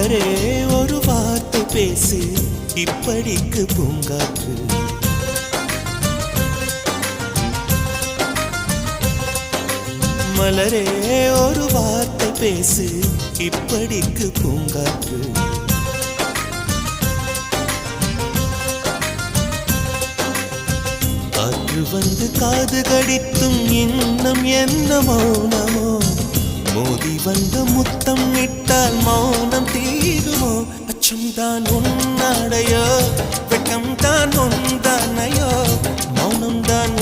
மலரே ஒரு வார்த்தை பேசு, இப்படிக்கு பூங்காற்று. மலரே ஒரு வார்த்தை பேசு, இப்படிக்கு பூங்காற்று. காற்று வந்து காது கடித்தும் இன்னும் என்ன மௌனமோ, மோதி வந்து முத்தம் இட்டால் மௌனம் தீருமோ. அச்சம் தான் உன்னாடையோ, வெட்கம் தான் உந்தானையோ, மௌனம் தான்